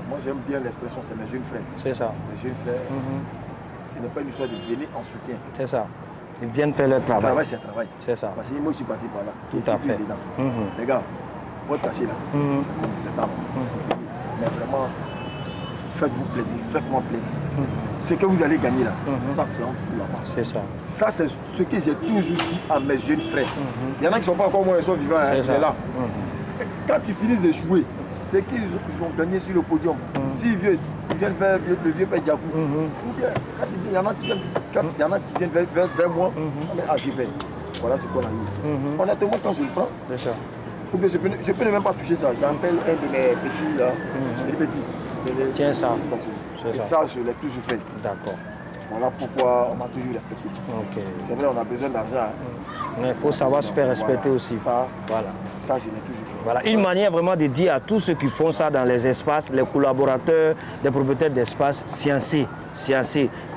Moi j'aime bien l'expression, c'est mes jeunes frères. C'est ça. C'est mes jeunes frères. Ce n'est pas une histoire de venir en soutien. C'est ça. Ils viennent faire leur travail. Travail, c'est travail. C'est ça. Parce que moi je suis passé par là. Tout Et si à tu es fait. dedans. Les gars, votre cachet là, c'est comme cet arbre. Mais vraiment, faites-vous plaisir, faites-moi plaisir. Ce que vous allez gagner là, ça c'est en vous là-bas. C'est ça. Ça c'est ce que j'ai toujours dit à mes jeunes frères. Il y en a qui ne sont pas encore moi, ils sont vivants, hein, C'est ça. mais là. Quand ils finissent de jouer, ce qu'ils ont gagné sur le podium, s'ils viennent, ils viennent vers le vieux Père Diakou. Ou bien, quand il y en a qui viennent, vers moi, on est arrivé. Voilà ce qu'on a eu. Honnêtement, quand je le prends, C'est ça. ou bien je peux ne même pas toucher ça. J'appelle un de mes petits là. Les petits. Tiens ça. Et ça, je l'ai toujours fait. D'accord. Voilà pourquoi on m'a toujours respecté. Ok. C'est vrai, on a besoin d'argent. Mais il faut savoir se faire respecter Voilà. aussi. Ça, Voilà. ça, je l'ai toujours fait. Voilà, une manière vraiment de dire à tous ceux qui font ça dans les espaces, les collaborateurs, les propriétaires d'espace, sciencés.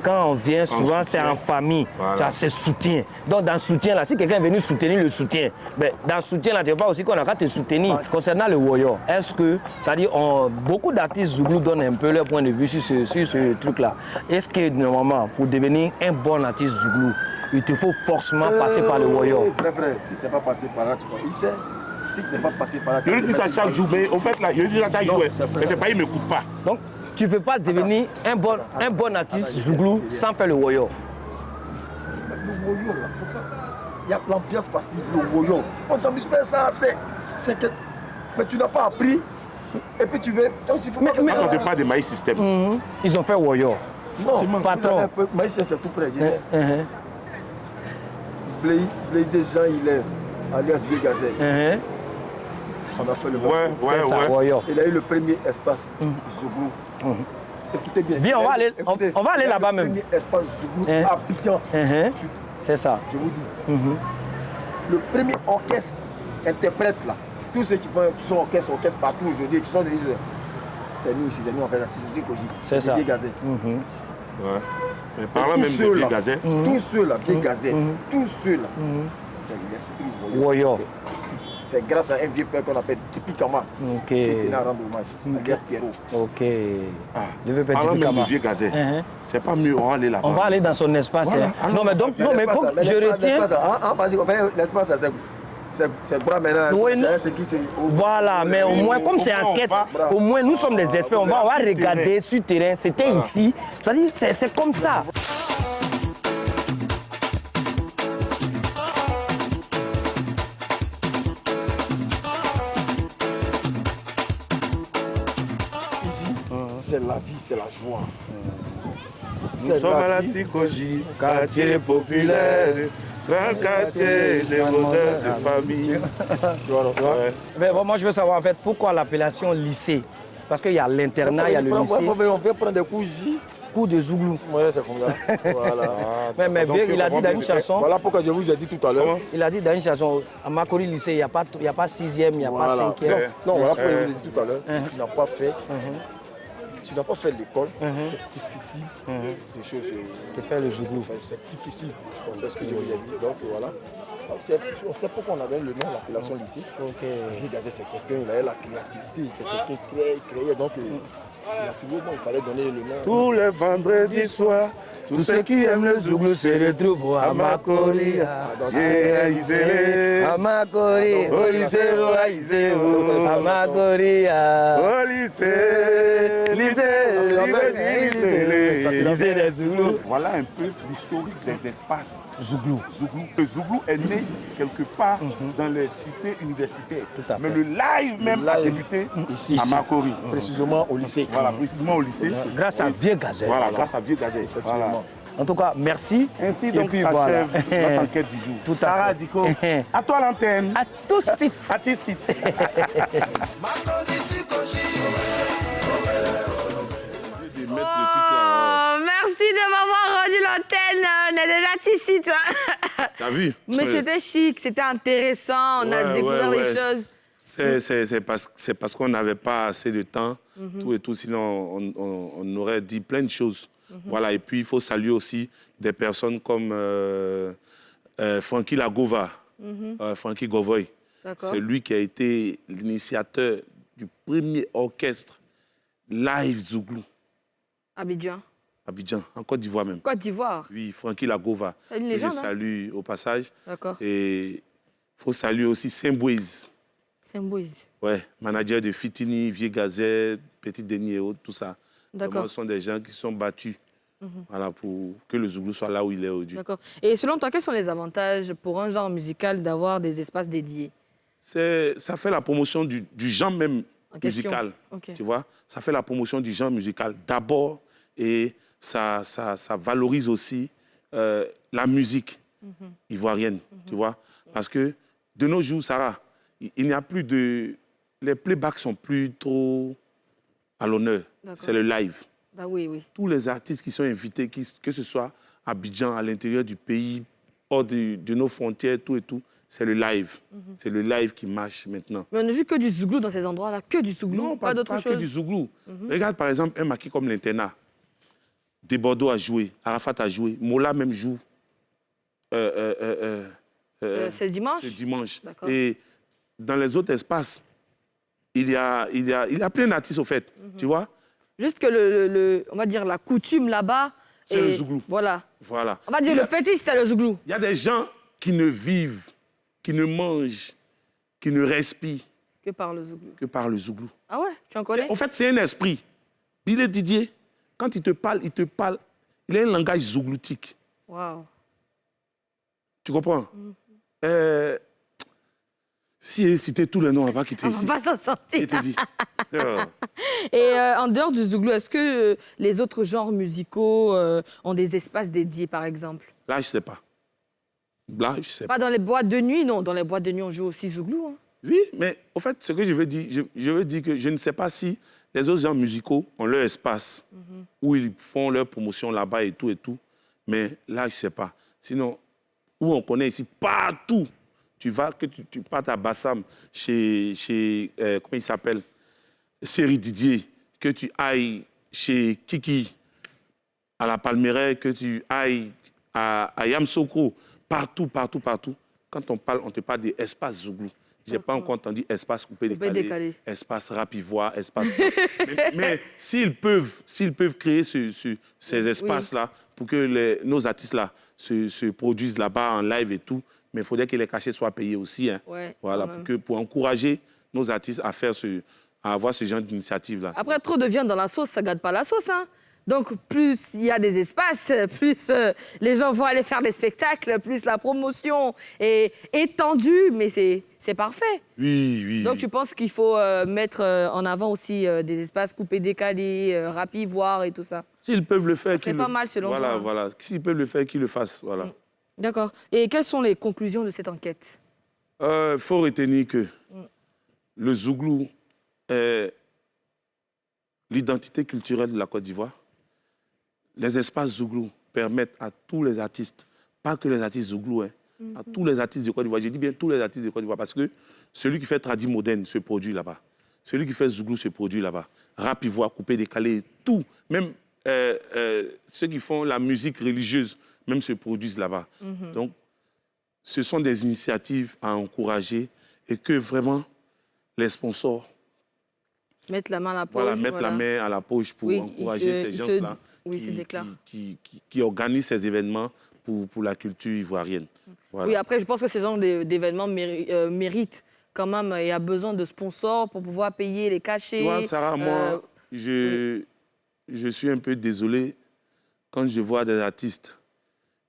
Quand on vient, souvent c'est en famille, Voilà. tu as ce soutien. Donc dans le soutien là, si quelqu'un est venu soutenir le soutien, ben, dans le soutien là, tu ne veux pas aussi qu'on a qu'à te soutenir. Concernant le Woyo, est-ce que, c'est-à-dire, beaucoup d'artistes Zouglou donnent un peu leur point de vue sur ce truc-là. Est-ce que normalement, pour devenir un bon artiste Zouglou, il te faut forcément passer par le Woyo? Frère, si tu n'es pas passé par là, tu vois. Il sait. Si tu n'es pas passé par là, Je lui dis ça chaque jour, mais au fait là, je lui dis ça chaque jour, c'est vrai. mais c'est pas, il ne m'écoute pas. Donc, tu ne peux pas devenir un bon artiste Zouglou sans faire le Woyo. Le Woyo, là, faut pas. Il y a l'ambiance facile, le Woyo. On s'amuse pas, ça, c'est que. Mais tu n'as pas appris. Et puis tu veux. Donc, il faut pas faire Ça, ça. on ne parle de maïs système. Ils ont fait Woyo. Non, patron. Mais c'est tout près. Blade Jean, il est alias Vieux Gazelle. On a fait le Ouais, C'est ça, ouais. Woyo. Il a eu le premier espace Zouglou. Écoutez bien. Viens, on va aller- Écoutez, on va aller il a là-bas le même. premier espace Zouglou Hein. à Abidjan. Sud. C'est ça. Je vous dis. Le premier orchestre interprète là, tous ceux qui sont orchestre partout aujourd'hui, qui sont des c'est nous ici, c'est nous en fait, c'est Koji. C'est ça. Vieux Gazelle. Ouais. Mais parlant Tous même de ceux-là, Vieux Gazelle, tous ceux-là, Vieux Gazelle, tous ceux-là, c'est l'esprit Woyo. C'est ici. C'est grâce à un vieux père qu'on appelle typiquement, Ok. qui tenait à rendre hommage, alias Pierrot. Ok. Je veux pas parlant dire même de comment. Vieux Gazelle, c'est pas mieux, on va aller là-bas. On va aller dans son espace. Voilà. hein. Non, mais donc, non, mais faut que je retiens. L'espace, c'est quoi maintenant? Oui, non. C'est qui c'est? Voilà, mais au moins, comme c'est enquête, au moins nous sommes des experts. On va regarder sur le terrain. C'était ici. C'est-à-dire, c'est comme ça. Ici, c'est la vie, c'est la joie. Nous sommes à la Sikoji, quartier populaire, grand quartier des modèles de famille. Ouais. Mais bon, moi, je veux savoir en fait pourquoi l'appellation lycée. Parce qu'il y a l'internat, il y a le lycée. On veut prendre des coups J. coup de Zouglou. Ouais, c'est comme ça. Voilà. Mais Donc, vieux, il a dit dans une chanson. Voilà pourquoi je vous ai dit tout à l'heure. Il a dit dans une chanson, à Makori lycée, il n'y a pas 6e, il n'y a pas Voilà. 5e. Non, voilà pourquoi je vous ai dit tout à l'heure. Si tu n'as pas fait, tu n'as pas fait l'école, c'est difficile de choses. De faire le Zouglou. C'est difficile. C'est ce que je vous ai dit. Donc voilà. On sait pourquoi on avait le nom, l'appellation lycée. Regardez, c'est quelqu'un, il avait la créativité, c'est quelqu'un qui créait. Donc il fallait donner le nom. Tous les vendredis soirs, tous ceux qui aiment le Zouglou se retrouvent à Makori. À Makori, au lycée, à Makori, Au lycée, lycée des Zouglous. Voilà un peu l'historique des espaces Zouglou. Le Zouglou est né quelque part dans les cités universitaires. Tout à fait. Mais le live même a débuté ici, à Makori. précisément au lycée. Voilà, précisément au lycée. Grâce à Vieux Gazelle. Voilà, grâce à Vieux Gazelle. Voilà. En tout cas, merci. Ainsi Et donc puis s'achève voilà. notre enquête du jour. Tout à Sarah fait. Diko, à toi l'antenne. À tous. À tes sites. Oh, merci de m'avoir rendu l'antenne. On est déjà ici, toi. T'as vu? Mais c'était chic, c'était intéressant, on a Ouais, découvert ouais, des ouais. choses. C'est parce qu'on n'avait pas assez de temps, tout et tout, sinon on aurait dit plein de choses. Voilà, et puis il faut saluer aussi des personnes comme Frankie Lagova, Frankie Govoy. D'accord. C'est lui qui a été l'initiateur du premier orchestre live Zouglou, Abidjan. Abidjan, en Côte d'Ivoire même. Côte d'Ivoire. Oui, Frankie Lagova. C'est une que légende, je hein. salue au passage. D'accord. Et il faut saluer aussi Saint-Bouise. Saint-Bouise. Ouais, manager de Fitini, Vieux Gazette, Petit Denis et autres, tout ça. D'accord. Vraiment, ce sont des gens qui se sont battus voilà, pour que le Zouglou soit là où il est aujourd'hui. D'accord. Et selon toi, quels sont les avantages pour un genre musical d'avoir des espaces dédiés? Ça fait la promotion du genre même En question. musical. Ok. Tu vois, ça fait la promotion du genre musical d'abord et ça valorise aussi la musique ivoirienne. Tu vois, parce que de nos jours, Sarah, il n'y a plus de... Les playbacks sont plus trop à l'honneur. D'accord. C'est le live. Ah oui, oui. Tous les artistes qui sont invités, que ce soit à Abidjan, à l'intérieur du pays, hors de nos frontières, tout et tout, c'est le live. C'est le live qui marche maintenant. Mais on n'a vu que du Zouglou dans ces endroits-là, que du Zouglou, Non, pas d'autre pas chose. que du Zouglou. Regarde par exemple un maquis comme l'Internat. Des Bordeaux a joué, Arafat a joué, Mola même joue. C'est dimanche. Ce dimanche. D'accord. Et dans les autres espaces, il y a plein d'artistes au fait, tu vois. Juste que on va dire la coutume là-bas. C'est le Zouglou. Voilà. Voilà. On va dire Il y le a- fétiche, c'est le Zouglou. Il y a des gens qui ne vivent, qui ne mangent, qui ne respirent Que par le Zouglou. que par le Zouglou. Ah ouais, tu en connais? En fait, c'est un esprit. Billy Didier, quand il te parle, il a un langage zougloutique. Waouh. Tu comprends? Si cité tous les noms, on va pas quitter On ici. va pas s'en sortir. Je te dis. Oh. Et en dehors du Zouglou, est-ce que les autres genres musicaux ont des espaces dédiés, par exemple? Là, je sais pas. Là, je sais pas. Pas dans les boîtes de nuit, non. Dans les boîtes de nuit, on joue aussi Zouglou. Hein. Oui, mais au fait, ce que je veux dire, je veux dire que je ne sais pas si les autres genres musicaux ont leur espace où ils font leur promotion là-bas et tout. Mais là, je ne sais pas. Sinon, où on connaît ici, partout, tu vas, que tu partes à Bassam, chez comment il s'appelle, Série Didier, que tu ailles chez Kiki, à la Palmeraie, que tu ailles à Yamsoko, partout. Quand on parle, on te parle d'espace Zouglou. Je n'ai pas encore entendu espace coupé décalé, espace rap ivoire, espace... mais s'ils peuvent créer ces espaces-là pour que nos artistes-là se produisent là-bas en live et tout, mais il faudrait que les cachets soient payés aussi. Hein. Ouais, voilà, quand même. pour encourager nos artistes à avoir ce genre d'initiative-là. Après, trop de viande dans la sauce, ça ne gâte pas la sauce. Hein. Donc, plus il y a des espaces, plus les gens vont aller faire des spectacles, plus la promotion est étendue, mais c'est parfait. Oui. Donc, tu penses qu'il faut mettre en avant aussi des espaces coupés, décalés, rap ivoire et tout ça? S'ils peuvent le faire, C'est pas mal, selon toi, hein. Voilà. S'ils peuvent le faire, qu'ils le fassent. Voilà. D'accord. Et quelles sont les conclusions de cette enquête? Faut retenir que le Zouglou est l'identité culturelle de la Côte d'Ivoire. les espaces Zouglou permettent à tous les artistes, pas que les artistes Zouglou, hein, à tous les artistes de Côte d'Ivoire, j'ai dit bien tous les artistes de Côte d'Ivoire, parce que celui qui fait tradi moderne se produit là-bas. Celui qui fait Zouglou se produit là-bas. Rap, ivoire, coupé, décalé, tout. Même ceux qui font la musique religieuse, même se produisent là-bas. Donc, ce sont des initiatives à encourager et que vraiment les sponsors Mettre la main à la poche. mettre la main à la poche pour encourager ces gens-là qui organisent ces événements pour la culture ivoirienne. Voilà. Oui, après, je pense que ces genres d'événements méritent quand même, il y a besoin de sponsors pour pouvoir payer les cachets. Tu vois, Sarah, moi, je suis un peu désolé quand je vois des artistes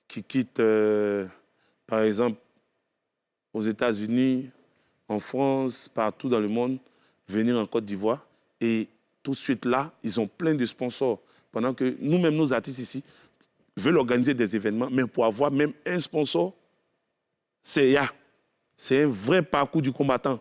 qui quittent, par exemple, aux États-Unis, en France, partout dans le monde, venir en Côte d'Ivoire. Et tout de suite là, ils ont plein de sponsors. Pendant que nous-mêmes, nos artistes ici, veulent organiser des événements, mais pour avoir même un sponsor, c'est un vrai parcours du combattant.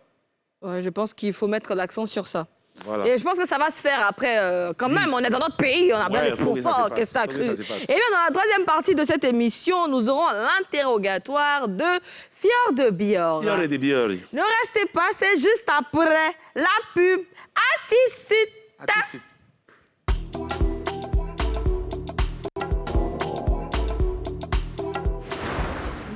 Ouais, je pense qu'il faut mettre l'accent sur ça. Voilà. Et je pense que ça va se faire après. Quand même, on est dans notre pays, on a besoin de sponsors. Qu'est-ce que ça cru? Et bien, dans la troisième partie de cette émission, nous aurons l'interrogatoire de Fior de Bior. Fior de Bior. Ne restez pas, c'est juste après la pub. Atisite.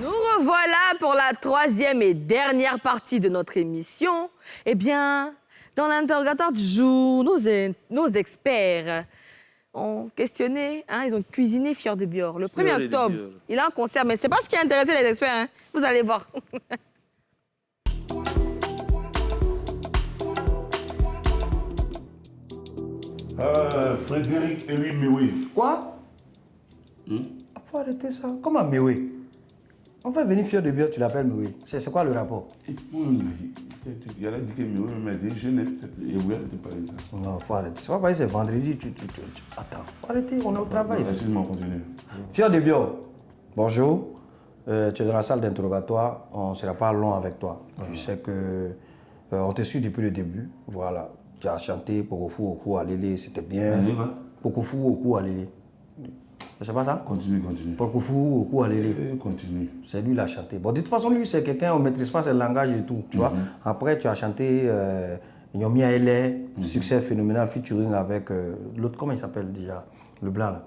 Nous revoilà pour la troisième et dernière partie de notre émission. Eh bien, dans l'interrogatoire du jour, nos experts ont questionné, ils ont cuisiné Fior de Bior. Le 1er octobre, il a un concert, mais ce n'est pas ce qui a intéressé les experts. Hein. Vous allez voir. Frédéric Elie Mewe. Quoi? Faut arrêter ça. Comment Mewe? On fait venir Fior de Bior, tu l'appelles Mewe. C'est quoi le rapport? Il a dit que Mewe m'a dit, je n'ai pas parlé de ça. Non, faut arrêter. C'est pas parce que c'est vendredi. Attends, faut arrêter, on est au travail. Excuse-moi, continue. Fior de Bior, bonjour. Tu es dans la salle d'interrogatoire. On ne sera pas long avec toi. Je sais que on te suit depuis le début. Voilà. Tu as chanté Pokofu Oku Alele, c'était bien. Pokofu Oku Alele. C'est pas ça? Continue. Pokofu Oku Alele. Continue. C'est lui qui l'a chanté. Bon, de toute façon, lui, c'est quelqu'un, on ne maîtrise pas ses langages et tout. Tu vois? Après, tu as chanté Nyomi Aele, succès phénoménal, featuring avec l'autre, comment il s'appelle déjà? Le blanc, là.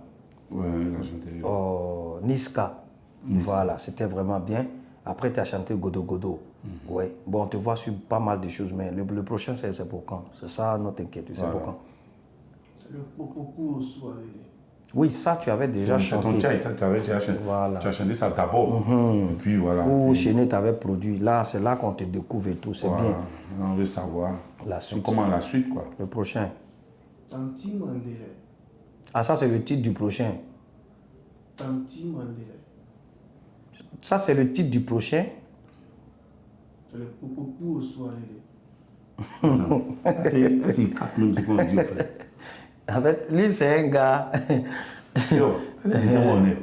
Ouais, il a chanté. Niska. Voilà, c'était vraiment bien. Après, tu as chanté Godo Godo. Ouais. Bon, on te voit sur pas mal de choses, mais le prochain, c'est pour quand? C'est ça notre inquiétude, c'est pour quand? C'est le Popoku au soir. Oui, ça, tu avais déjà chanté. Tu as chanté ça d'abord. Et puis voilà. Pour Chéné, tu avais produit. Là, c'est là qu'on te découvre et tout, c'est bien. On veut savoir. La suite. Comment la suite, quoi? Le prochain. Tanti Mandela. Ah, ça, c'est le titre du prochain. Tanti Mandela. Ça, c'est le titre du prochain. C'est le Popoku au soir. C'est quatre même, c'est qu'on dit, en fait. En fait, lui, c'est un gars. Yo, c'est on est.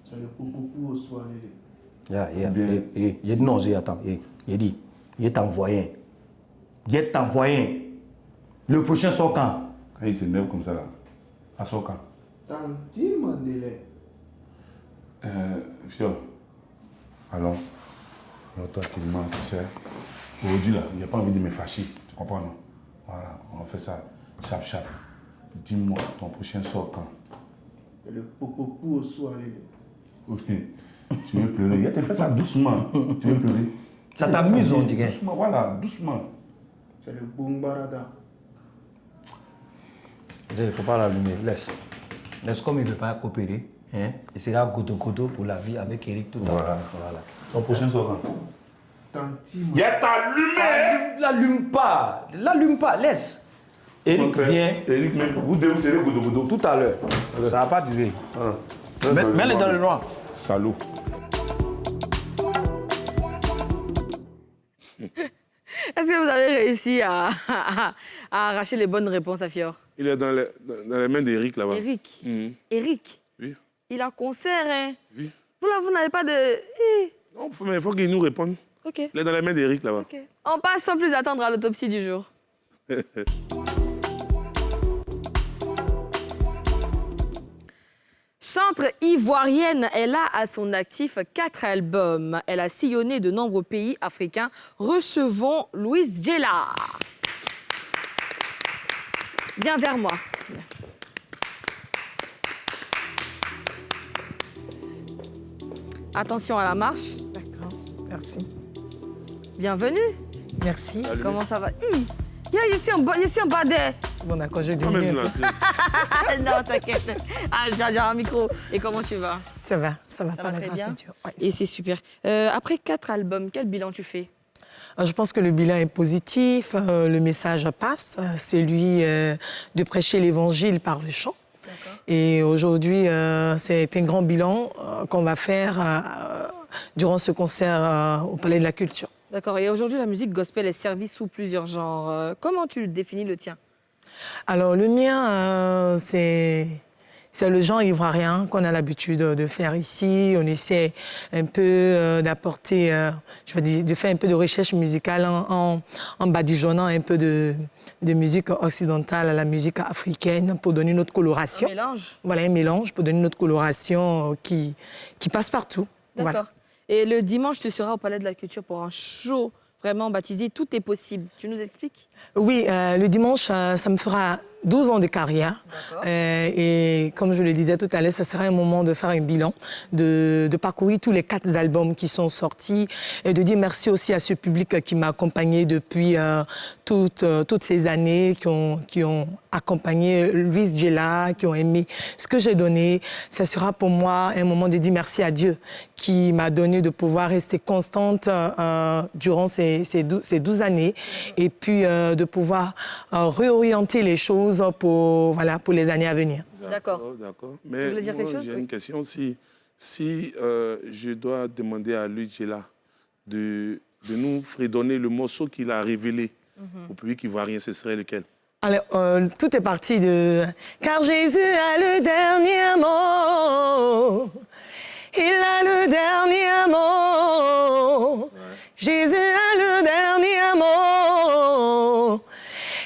C'est le Popoku au soir. Non, attends. Il dit, il est envoyé. Il est envoyé. Le prochain sort quand? Quand il s'énerve comme ça, là. À sort quand? Tanti Mandela. Fior, alors, toi qui demandes, tu sais, aujourd'hui là, il n'y a pas envie de me fâcher, tu comprends, non? Voilà, on fait ça, chap. Dis-moi, ton prochain sort quand? Le Popoku au soir. Ok, tu veux pleurer, il te fait ça doucement, tu veux pleurer? Ça t'amuse, on dirait. Doucement, voilà, doucement. C'est le Bongbarada. Il ne faut pas l'allumer, laisse. Laisse comme il ne veut pas coopérer. Hein? Il sera Godo pour la vie avec Eric tout à l'heure. Voilà. Ton prochain sort quand? Tanti Il est allumé! L'allume pas, laisse. Eric vient. Eric, vous deux, vous serez Godo. Tout à l'heure. Ça va pas durer. Mets-le dans le noir. Salaud. Est-ce que vous avez réussi à arracher les bonnes réponses à Fior? Il est dans les mains d'Eric là-bas. Eric. Eric? Oui. Il a concert, hein? Oui. Vous n'avez pas de... Non, mais il faut qu'il nous réponde. Ok. Il est dans les mains d'Eric là-bas. Ok. On passe sans plus attendre à l'autopsie du jour. Chantre ivoirienne, elle a à son actif 4 albums. Elle a sillonné de nombreux pays africains. Recevons Louise Djella. Viens vers moi. Attention à la marche. D'accord, merci. Bienvenue. Merci. Salut. Comment ça va? Ici en bas des... Bon, d'accord, je dis Quand même, mieux. là, Non, t'inquiète. Ah, j'ai un micro. Et comment tu vas? Ça va Ça par va la très grâce bien. de Dieu. Ouais, Et c'est super. Après 4 albums, quel bilan tu fais? je pense que le bilan est positif, le message passe, c'est lui de prêcher l'évangile par le chant. Et aujourd'hui, c'est un grand bilan qu'on va faire durant ce concert au Palais de la Culture. D'accord. Et aujourd'hui, la musique gospel est servie sous plusieurs genres. Comment tu définis le tien? Alors, le mien, c'est le genre ivoirien qu'on a l'habitude de faire ici. On essaie un peu d'apporter, de faire un peu de recherche musicale en badigeonnant un peu de musique occidentale à la musique africaine pour donner une autre coloration. Un mélange. Voilà, un mélange pour donner une autre coloration qui passe partout. D'accord. Voilà. Et le dimanche, tu seras au Palais de la Culture pour un show vraiment baptisé. Tout est possible. Tu nous expliques? Oui, le dimanche, ça me fera 12 ans de carrière. Et comme je le disais tout à l'heure, ça sera un moment de faire un bilan, de parcourir tous les 4 albums qui sont sortis et de dire merci aussi à ce public qui m'a accompagné depuis toutes ces années, qui ont accompagné Louise Djella, qui ont aimé ce que j'ai donné. Ça sera pour moi un moment de dire merci à Dieu qui m'a donné de pouvoir rester constante durant ces 12 années et puis de pouvoir réorienter les choses pour les années à venir. D'accord. D'accord. Tu Mais voulais dire quelque chose? j'ai Oui. une question. Si je dois demander à Louise Djella de nous fredonner le morceau qu'il a révélé au public ivoirien, ce serait lequel? Alors, tout est parti de... Car Jésus a le dernier mot. Il a le dernier mot. Ouais. Jésus a le dernier mot.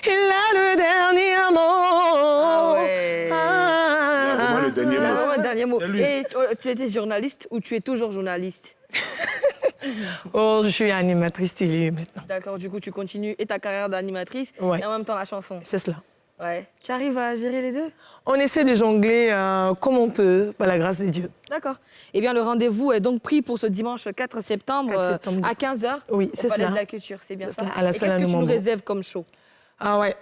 Il a le dernier mot. Ah ouais. Il a vraiment le dernier Il a mot. vraiment un dernier mot. C'est lui. Et tu étais journaliste ou tu es toujours journaliste? Oh, je suis animatrice télé maintenant. D'accord, du coup, tu continues et ta carrière d'animatrice Ouais. et en même temps la chanson. C'est cela. Ouais. Tu arrives à gérer les deux? On essaie de jongler comme on peut, par la grâce de Dieu. D'accord. Eh bien, le rendez-vous est donc pris pour ce dimanche 4 septembre, 4 septembre. à 15h Oui, c'est au Palais cela. de la Culture. C'est bien C'est ça? cela, à la et salle qu'est-ce que tu nous Anoumambo. réserves comme show? Ah ouais,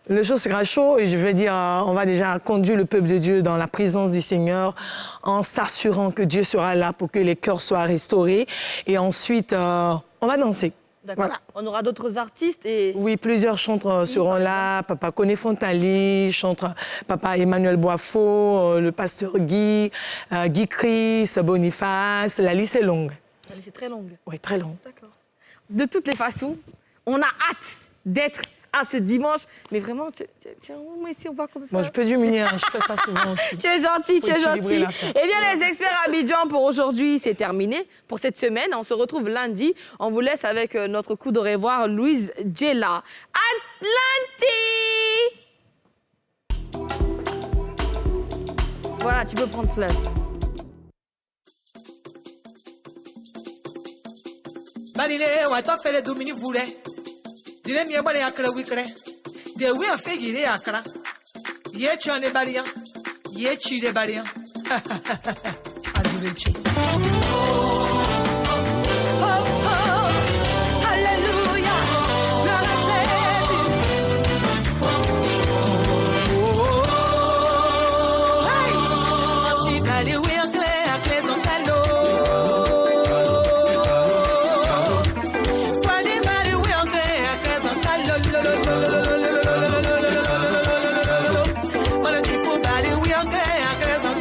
le show sera chaud et je veux dire, on va déjà conduire le peuple de Dieu dans la présence du Seigneur en s'assurant que Dieu sera là pour que les cœurs soient restaurés. Et ensuite, on va danser. D'accord. Voilà. On aura d'autres artistes et... Oui, plusieurs chantres seront là. Papa Koné Fontali, chantre Papa Emmanuel Boifo, le pasteur Guy, Guy Chris, Boniface. La liste est longue. Allez, c'est très longue. Oui, très longue. D'accord. De toutes les façons, on a hâte d'être à ce dimanche. Mais vraiment, tu moi ici, on va comme ça. Moi, je peux diminuer, hein, je fais ça souvent aussi. Tu es gentil, tu es équilibrer gentil. l'affaire. Eh bien, les experts Abidjan pour aujourd'hui, c'est terminé pour cette semaine. On se retrouve lundi. On vous laisse avec notre coup de revoir, Louise Djella. Atlantique! Voilà, tu peux prendre place. Marine, wa to fele dumuni vule. Dire mi ebole akra wikre. De we afegire akra. Ye chane barian. Ye chire barian. Adurechi. Hallelujah. Gloire à Jésus. Hey. Anti-dali we akle non kalo. But it's before body we are going, I guess I'm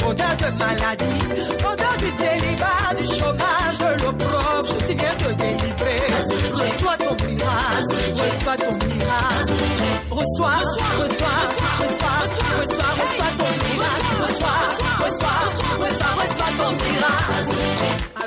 Odeur de maladie, odeur du célibat, du chômage, de l'opprobre, je viens te délivrer. Reçois ton miracle, reçois ton miracle. Reçois ton miracle. Reçois ton miracle.